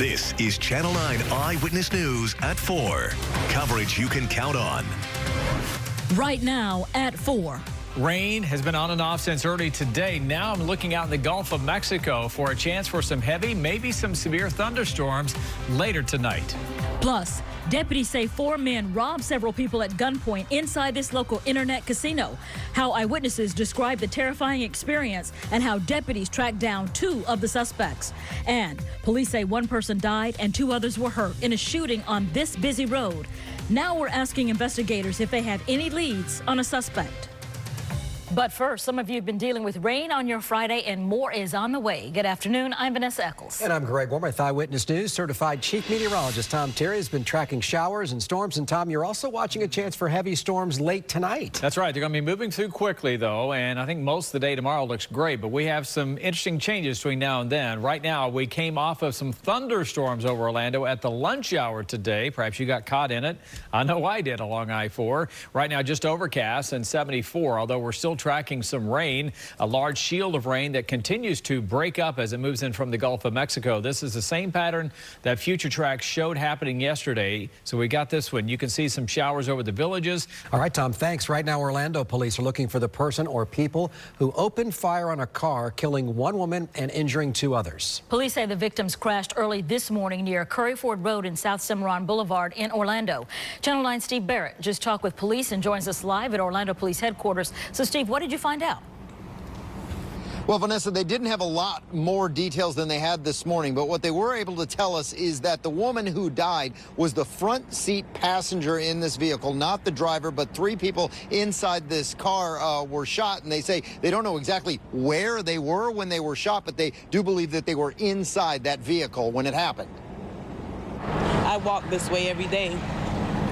This is Channel 9 Eyewitness News at 4. Coverage you can count on. Right now at 4. Rain has been on and off since early today. Now I'm looking out in the Gulf of Mexico for a chance for some heavy, maybe some severe thunderstorms later tonight. Plus, deputies say 4 men robbed several people at gunpoint inside this local internet casino. How eyewitnesses describe the terrifying experience and how deputies tracked down 2 of the suspects. And police say 1 person died and 2 others were hurt in a shooting on this busy road. Now we're asking investigators if they have any leads on a suspect. But first, some of you have been dealing with rain on your Friday, and more is on the way. Good afternoon. I'm Vanessa Eccles. And I'm Greg Warmer with Eyewitness News. Certified Chief Meteorologist Tom Terry has been tracking showers and storms. And Tom, you're also watching a chance for heavy storms late tonight. That's right. They're going to be moving through quickly, though, and I think most of the day tomorrow looks great. But we have some interesting changes between now and then. Right now, we came off of some thunderstorms over Orlando at the lunch hour today. Perhaps you got caught in it. I know I did along I-4. Right now, just overcast and 74, although we're still tracking some rain, a large shield of rain that continues to break up as it moves in from the Gulf of Mexico. This is the same pattern that Future Track showed happening yesterday. So we got this one. You can see some showers over the villages. All right, Tom, thanks. Right now, Orlando police are looking for the person or people who opened fire on a car, killing 1 woman and injuring 2 others. Police say the victims crashed early this morning near Curryford Road and South Cimarron Boulevard in Orlando. Channel 9 Steve Barrett just talked with police and joins us live at Orlando Police Headquarters. So, Steve, what did you find out? Well, Vanessa, they didn't have a lot more details than they had this morning, but what they were able to tell us is that the woman who died was the front seat passenger in this vehicle, not the driver, but 3 people inside this car were shot, and they say they don't know exactly where they were when they were shot, but they do believe that they were inside that vehicle when it happened. I walk this way every day.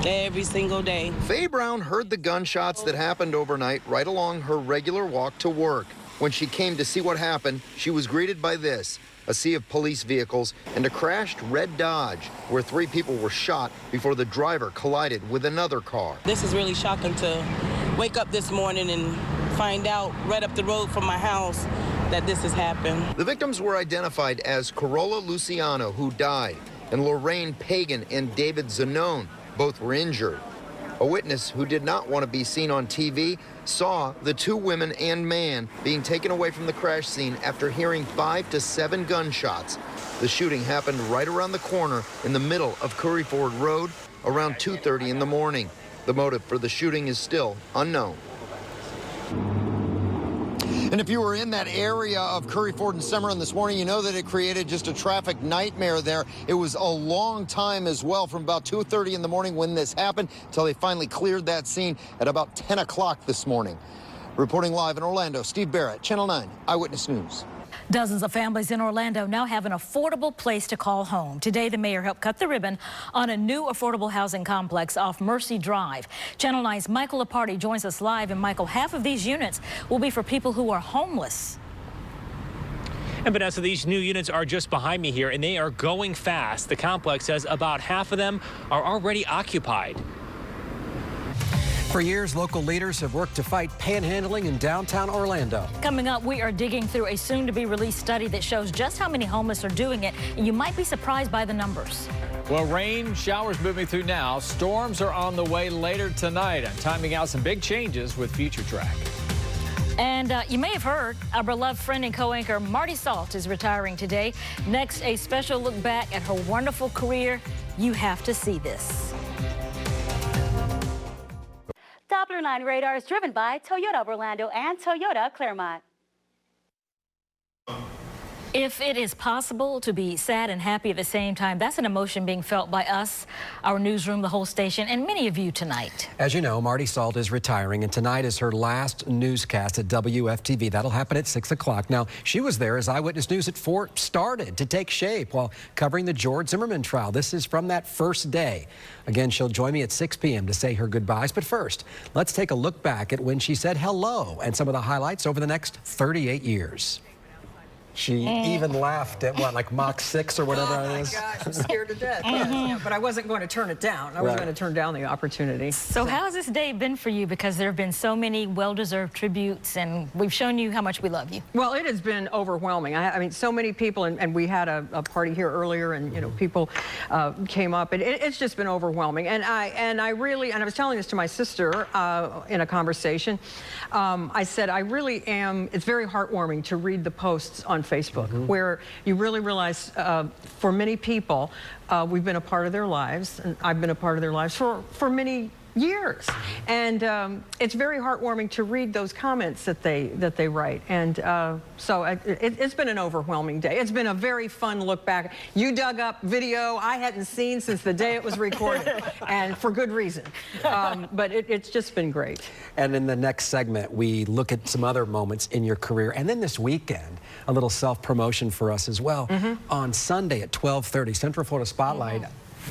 Every single day. Faye Brown heard the gunshots that happened overnight right along her regular walk to work. When she came to see what happened, she was greeted by this, a sea of police vehicles and a crashed red Dodge where 3 people were shot before the driver collided with another car. This is really shocking to wake up this morning and find out right up the road from my house that this has happened. The victims were identified as Corolla Luciano, who died, and Lorraine Pagan and David Zanone. Both were injured. A witness who did not want to be seen on TV saw the 2 women and man being taken away from the crash scene after hearing 5 to 7 gunshots. The shooting happened right around the corner in the middle of Curryford Road around 2:30 in the morning. The motive for the shooting is still unknown. And if you were in that area of Curryford and Cimarron this morning, you know that it created just a traffic nightmare there. It was a long time as well, from about 2:30 in the morning when this happened until they finally cleared that scene at about 10 o'clock this morning. Reporting live in Orlando, Steve Barrett, Channel 9 Eyewitness News. Dozens of families in Orlando now have an affordable place to call home. Today, the mayor helped cut the ribbon on a new affordable housing complex off Mercy Drive. Channel 9's Michael Laparty joins us live. And Michael, half of these units will be for people who are homeless. And Vanessa, these new units are just behind me here, and they are going fast. The complex says about half of them are already occupied. For years, local leaders have worked to fight panhandling in downtown Orlando. Coming up, we are digging through a soon-to-be-released study that shows just how many homeless are doing it, and you might be surprised by the numbers. Well, rain, showers moving through now. Storms are on the way later tonight. I'm timing out some big changes with Future Track. And you may have heard our beloved friend and co-anchor Marty Salt is retiring today. Next, a special look back at her wonderful career. You have to see this. Doppler 9 radar is driven by Toyota of Orlando and Toyota Claremont. If it is possible to be sad and happy at the same time, that's an emotion being felt by us, our newsroom, the whole station, and many of you tonight. As you know, Marty Salt is retiring, and tonight is her last newscast at WFTV. That'll happen at 6 o'clock. Now, she was there as Eyewitness News at 4 started to take shape while covering the George Zimmerman trial. This is from that first day. Again, she'll join me at 6 p.m. to say her goodbyes. But first, let's take a look back at when she said hello and some of the highlights over the next 38 years. She even laughed at what, like Mach 6 or whatever it is? Oh my gosh, I'm scared to death. Yes, yeah, but I wasn't going to turn it down. I wasn't going to turn down the opportunity. So how has this day been for you? Because there have been so many well-deserved tributes, and we've shown you how much we love you. Well, it has been overwhelming. I mean, so many people, and we had a party here earlier, and you know, people came up, and it's just been overwhelming. And I was telling this to my sister in a conversation. I said, I really am. It's very heartwarming to read the posts on Facebook where you really realize, for many people, we've been a part of their lives, and I've been a part of their lives for many years, and it's very heartwarming to read those comments that they write, and so it's been an overwhelming day. It's been a very fun look back. You dug up video I hadn't seen since the day it was recorded, and for good reason, but it's just been great. And in the next segment, we look at some other moments in your career, and then this weekend, a little self-promotion for us as well. On Sunday at 12:30, Central Florida Spotlight,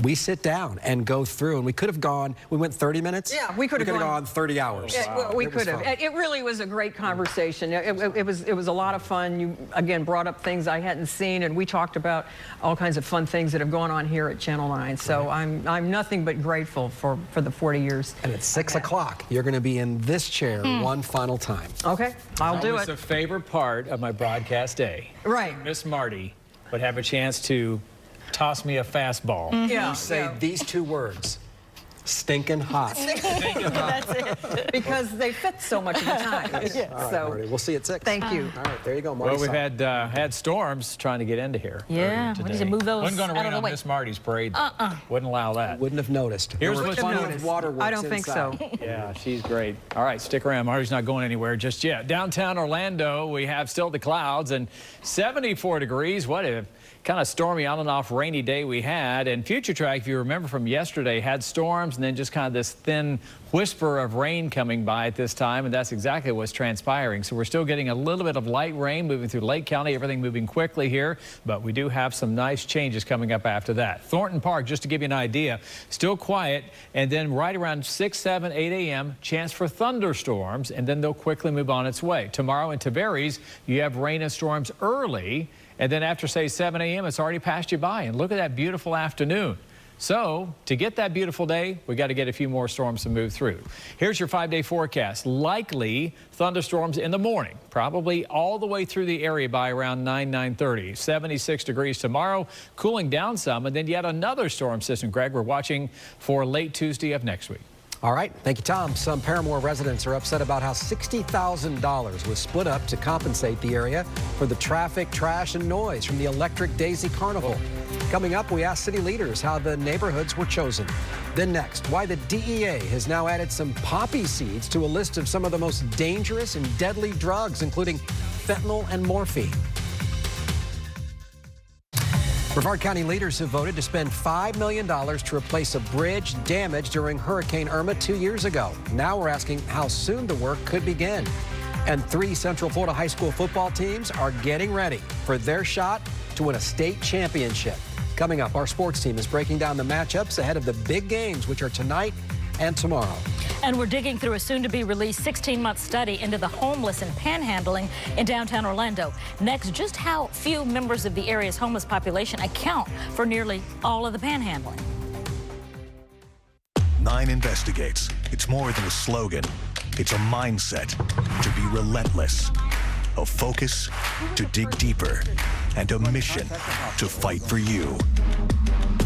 we sit down and go through, and we could have gone, we went 30 minutes? Yeah, we could have gone 30 hours. Wow. We could have. It really was a great conversation. It was a lot of fun. You, again, brought up things I hadn't seen, and we talked about all kinds of fun things that have gone on here at Channel 9. So I'm nothing but grateful for the 40 years. And at 6 o'clock, you're going to be in this chair one final time. Okay, I'll do it. It's the favorite part of my broadcast day. Right. Miss Marty would have a chance to toss me a fastball. Yeah. You say these two words, stinking hot. That's it. Because they fit so much of the time. All right, So Marty, we'll see you at 6. thank you. All right, there you go, Marty. Well, we've Salt. had storms trying to get into here. Yeah, we need to move those Wasn't going to out rain of the on way. Miss Marty's parade. Wouldn't allow that. Wouldn't have noticed. Here's There were what's plenty new. of waterworks I don't think so. inside. Yeah, she's great. All right, stick around. Marty's not going anywhere just yet. Downtown Orlando, we have still the clouds and 74 degrees. What a kind of stormy on and off rainy day we had. And Future Track, if you remember from yesterday, had storms and then just kind of this thin whisper of rain coming by at this time, and that's exactly what's transpiring. So we're still getting a little bit of light rain moving through Lake County, everything moving quickly here, but we do have some nice changes coming up after that. Thornton Park, just to give you an idea, still quiet, and then right around 6, 7, 8 a.m., chance for thunderstorms, and then they'll quickly move on its way. Tomorrow in Tavares, you have rain and storms early, and then after, say, 7 a.m., it's already passed you by. And look at that beautiful afternoon. So to get that beautiful day, we got to get a few more storms to move through. Here's your 5-day forecast. Likely thunderstorms in the morning, probably all the way through the area by around 9:30. 76 degrees tomorrow, cooling down some, and then yet another storm system. Greg, we're watching for late Tuesday of next week. All right, thank you, Tom. Some Paramore residents are upset about how $60,000 was split up to compensate the area for the traffic, trash, and noise from the Electric Daisy Carnival. Coming up, we ask city leaders how the neighborhoods were chosen. Then next, why the DEA has now added some poppy seeds to a list of some of the most dangerous and deadly drugs, including fentanyl and morphine. Brevard County leaders have voted to spend $5 million to replace a bridge damaged during Hurricane Irma 2 years ago. Now we're asking how soon the work could begin. And 3 Central Florida high school football teams are getting ready for their shot to win a state championship. Coming up, our sports team is breaking down the matchups ahead of the big games, which are tonight and tomorrow. And we're digging through a soon-to-be-released 16-month study into the homeless and panhandling in downtown Orlando. Next, just how few members of the area's homeless population account for nearly all of the panhandling. 9 investigates. It's more than a slogan. It's a mindset to be relentless, a focus to dig deeper, and a mission to fight for you.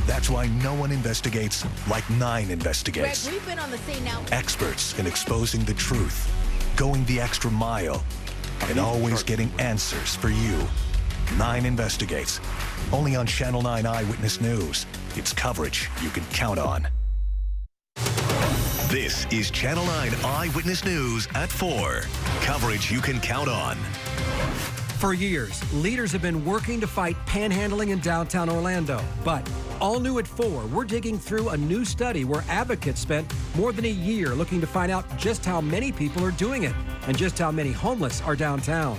That's why no one investigates like 9 investigates. Greg, we've been on the scene now. Experts in exposing the truth, going the extra mile, and always getting answers for you. 9 investigates. Only on Channel 9 Eyewitness News. It's coverage you can count on. This is Channel 9 Eyewitness News at 4. Coverage you can count on. For years, leaders have been working to fight panhandling in downtown Orlando. But all new at 4, we're digging through a new study where advocates spent more than a year looking to find out just how many people are doing it and just how many homeless are downtown.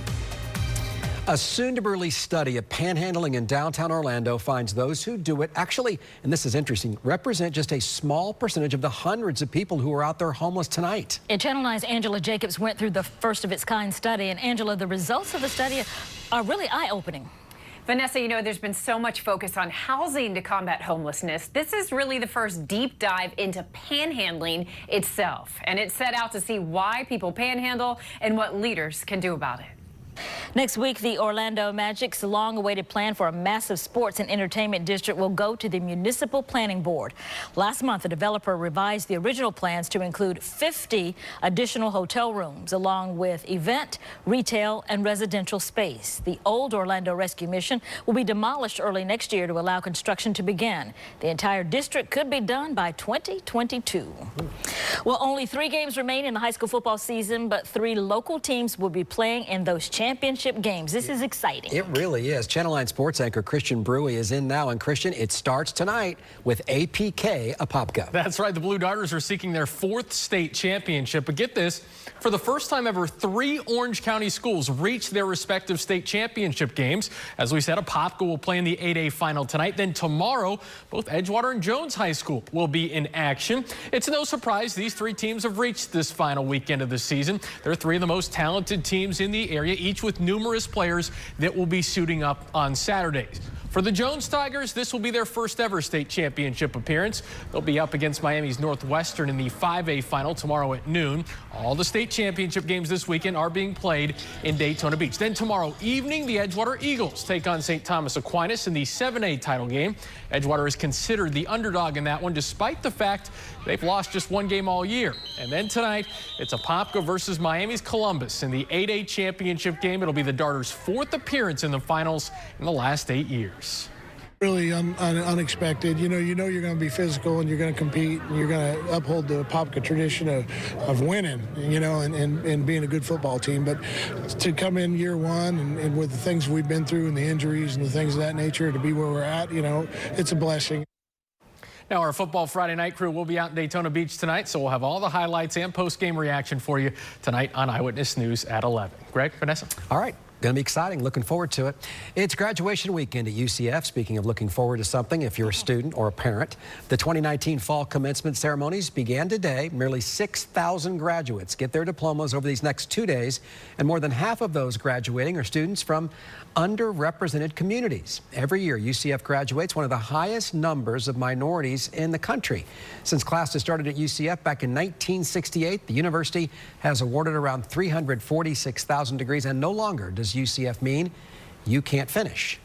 A soon-to-be-released study of panhandling in downtown Orlando finds those who do it actually, and this is interesting, represent just a small percentage of the hundreds of people who are out there homeless tonight. And Channel 9's Angela Jacobs went through the first of its kind study. And Angela, the results of the study are really eye-opening. Vanessa, you know, there's been so much focus on housing to combat homelessness. This is really the first deep dive into panhandling itself. And it set out to see why people panhandle and what leaders can do about it. Next week, the Orlando Magic's long-awaited plan for a massive sports and entertainment district will go to the Municipal Planning Board. Last month, the developer revised the original plans to include 50 additional hotel rooms, along with event, retail, and residential space. The old Orlando Rescue Mission will be demolished early next year to allow construction to begin. The entire district could be done by 2022. Well, only 3 games remain in the high school football season, but 3 local teams will be playing in those championship games. This is exciting. It really is. Channel 9 sports anchor Christian Brewy is in now. And Christian, it starts tonight with APK Apopka. That's right. The Blue Darters are seeking their 4th state championship. But get this, for the first time ever, 3 Orange County schools reached their respective state championship games. As we said, Apopka will play in the 8A final tonight. Then tomorrow, both Edgewater and Jones High School will be in action. It's no surprise these 3 teams have reached this final weekend of the season. They're 3 of the most talented teams in the area, each with numerous players that will be suiting up on Saturdays. For the Jones Tigers, this will be their first ever state championship appearance. They'll be up against Miami's Northwestern in the 5A final tomorrow at noon. All the state championship games this weekend are being played in Daytona Beach. Then tomorrow evening, the Edgewater Eagles take on St. Thomas Aquinas in the 7A title game. Edgewater is considered the underdog in that one, despite the fact they've lost just 1 game all year. And then tonight, it's Apopka versus Miami's Columbus in the 8A championship game. It'll be the Darters' 4th appearance in the finals in the last 8 years. Really unexpected. You know you're going to be physical and you're going to compete and you're going to uphold the Apopka tradition of winning, you know, and being a good football team. But to come in year 1 and with the things we've been through and the injuries and the things of that nature to be where we're at, you know, it's a blessing. Now, our Football Friday Night crew will be out in Daytona Beach tonight, so we'll have all the highlights and post-game reaction for you tonight on Eyewitness News at 11. Greg, Vanessa? All right. Going to be exciting. Looking forward to it. It's graduation weekend at UCF. Speaking of looking forward to something, if you're a student or a parent, the 2019 fall commencement ceremonies began today. Nearly 6,000 graduates get their diplomas over these next 2 days, and more than half of those graduating are students from underrepresented communities. Every year, UCF graduates one of the highest numbers of minorities in the country. Since classes started at UCF back in 1968, the university has awarded around 346,000 degrees, and no longer does UCF mean you can't finish.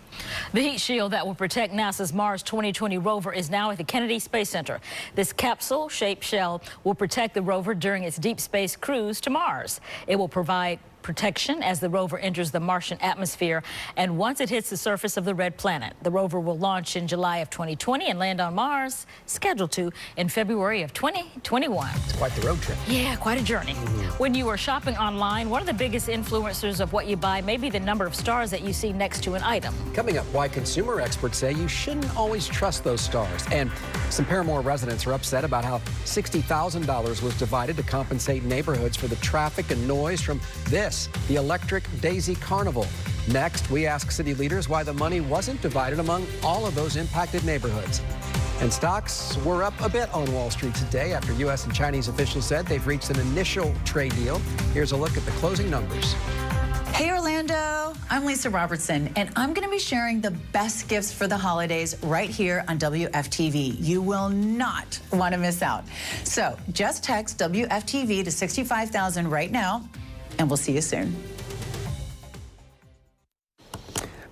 The heat shield that will protect NASA's Mars 2020 rover is now at the Kennedy Space Center. This capsule-shaped shell will protect the rover during its deep space cruise to Mars. It will provide protection as the rover enters the Martian atmosphere, and once it hits the surface of the red planet. The rover will launch in July of 2020 and land on Mars, scheduled to in February of 2021. It's quite the road trip. Yeah, quite a journey. When you are shopping online, one of the biggest influencers of what you buy may be the number of stars that you see next to an item. Coming up, why consumer experts say you shouldn't always trust those stars. And some Paramore residents are upset about how $60,000 was divided to compensate neighborhoods for the traffic and noise from this, the Electric Daisy Carnival. Next, we ask city leaders why the money wasn't divided among all of those impacted neighborhoods. And stocks were up a bit on Wall Street today after U.S. and Chinese officials said they've reached an initial trade deal. Here's a look at the closing numbers. Hey Orlando, I'm Lisa Robertson, and I'm going to be sharing the best gifts for the holidays right here on WFTV. You will not want to miss out. So just text WFTV to 65,000 right now, and we'll see you soon.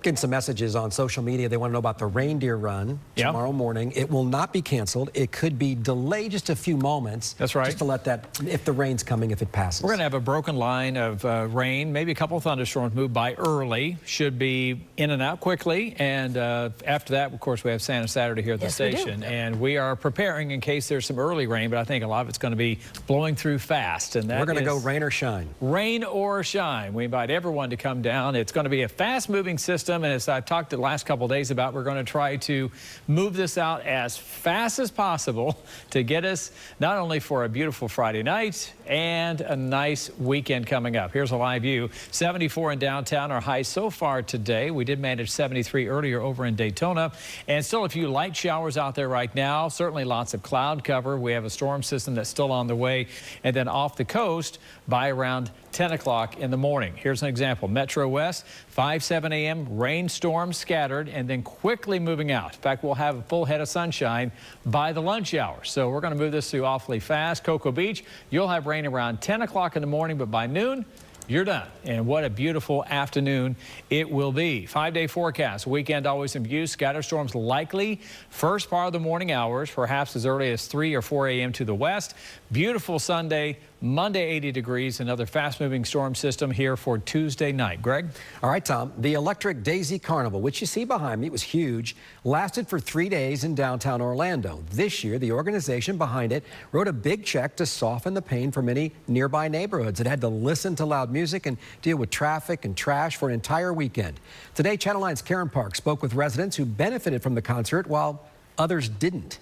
Getting some messages on social media. They want to know about the reindeer run tomorrow morning. It will not be canceled. It could be delayed just a few moments. That's right. Just to let that, if the rain's coming, if it passes. We're going to have a broken line of rain, maybe a couple of thunderstorms move by early. Should be in and out quickly. And after that, of course, we have Santa Saturday here at the station. And we are preparing in case there's some early rain, but I think a lot of it's going to be blowing through fast. And that we're going to go rain or shine. Rain or shine. We invite everyone to come down. It's going to be a fast-moving system. system, and as I've talked the last couple of days about, we're going to try to move this out as fast as possible to get us not only for a beautiful Friday night and a nice weekend coming up. Here's a live view. 74 in downtown, our high so far today. We did manage 73 earlier over in Daytona, and still a few light showers out there right now. Certainly lots of cloud cover. We have a storm system that's still on the way, and then off the coast by around 10 o'clock in the morning. Here's an example. Metro West, 5-7 a.m. rainstorm scattered and then quickly moving out. In fact, we'll have a full head of sunshine by the lunch hour. So we're going to move this through awfully fast. Cocoa Beach, you'll have rain around 10 o'clock in the morning, but by noon, you're done. And what a beautiful afternoon it will be. 5-day forecast. Weekend always some views. Scatter storms likely first part of the morning hours, perhaps as early as 3 or 4 a.m. to the west. Beautiful Sunday. Monday, 80 degrees. Another fast-moving storm system here for Tuesday night. Greg? All right, Tom. The Electric Daisy Carnival, which you see behind me, was huge, lasted for 3 days in downtown Orlando. This year, the organization behind it wrote a big check to soften the pain for many nearby neighborhoods. It had to listen to loud music and deal with traffic and trash for an entire weekend. Today, Channel 9's Karen Park spoke with residents who benefited from the concert while others didn't.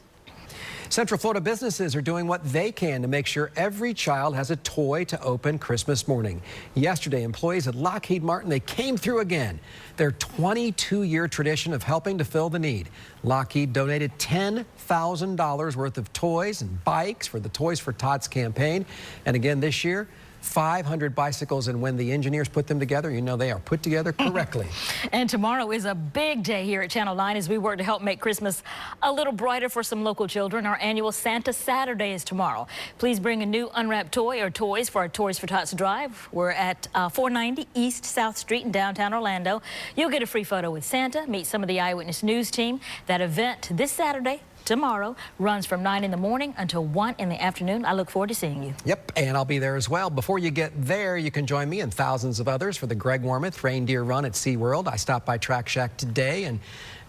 Central Florida businesses are doing what they can to make sure every child has a toy to open Christmas morning. Yesterday, employees at Lockheed Martin, they came through again. Their 22-year tradition of helping to fill the need. Lockheed donated $10,000 worth of toys and bikes for the Toys for Tots campaign. And again this year, 500 bicycles, and when the engineers put them together, you know they are put together correctly. And tomorrow is a big day here at Channel 9 as we work to help make Christmas a little brighter for some local children. Our annual Santa Saturday is tomorrow. Please bring a new unwrapped toy or toys for our Toys for Tots drive. We're at 490 East South Street in downtown Orlando. You'll get a free photo with Santa, meet some of the Eyewitness News team. That event this Saturday, tomorrow, runs from 9 in the morning until 1 in the afternoon. I look forward to seeing you. Yep, and I'll be there as well. Before you get there, you can join me and thousands of others for the Greg Warmouth Reindeer Run at SeaWorld. I stopped by Track Shack today, and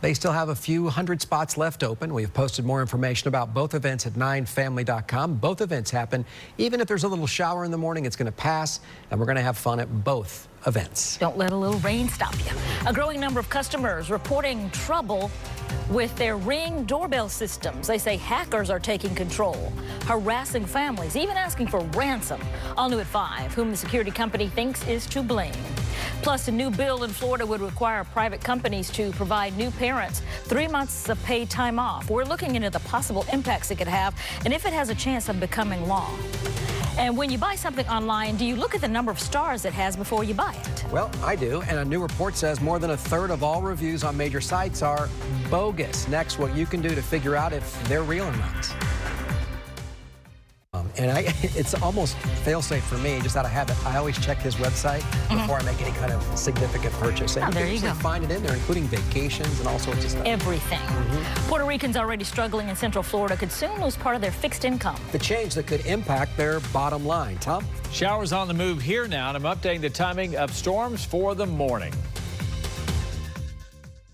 they still have a few hundred spots left open. We've posted more information about both events at 9family.com. Both events happen. Even if there's a little shower in the morning, it's going to pass, and we're going to have fun at both events. Don't let a little rain stop you. A growing number of customers reporting trouble with their Ring doorbell systems. They say hackers are taking control, harassing families, even asking for ransom. All new at 5, whom the security company thinks is to blame. Plus, a new bill in Florida would require private companies to provide new parents 3 months of paid time off. We're looking into the possible impacts it could have and if it has a chance of becoming law. And when you buy something online, do you look at the number of stars it has before you buy it? Well, I do, and a new report says more than a third of all reviews on major sites are bogus. Next, what you can do to figure out if they're real or not. It's almost fail-safe for me, just out of habit. I always check his website before I make any kind of significant purchase. And there you go. Find it in there, including vacations and all sorts of stuff. Everything. Puerto Ricans already struggling in Central Florida could soon lose part of their fixed income. The change that could impact their bottom line. Tom? Showers on the move here now, and I'm updating the timing of storms for the morning.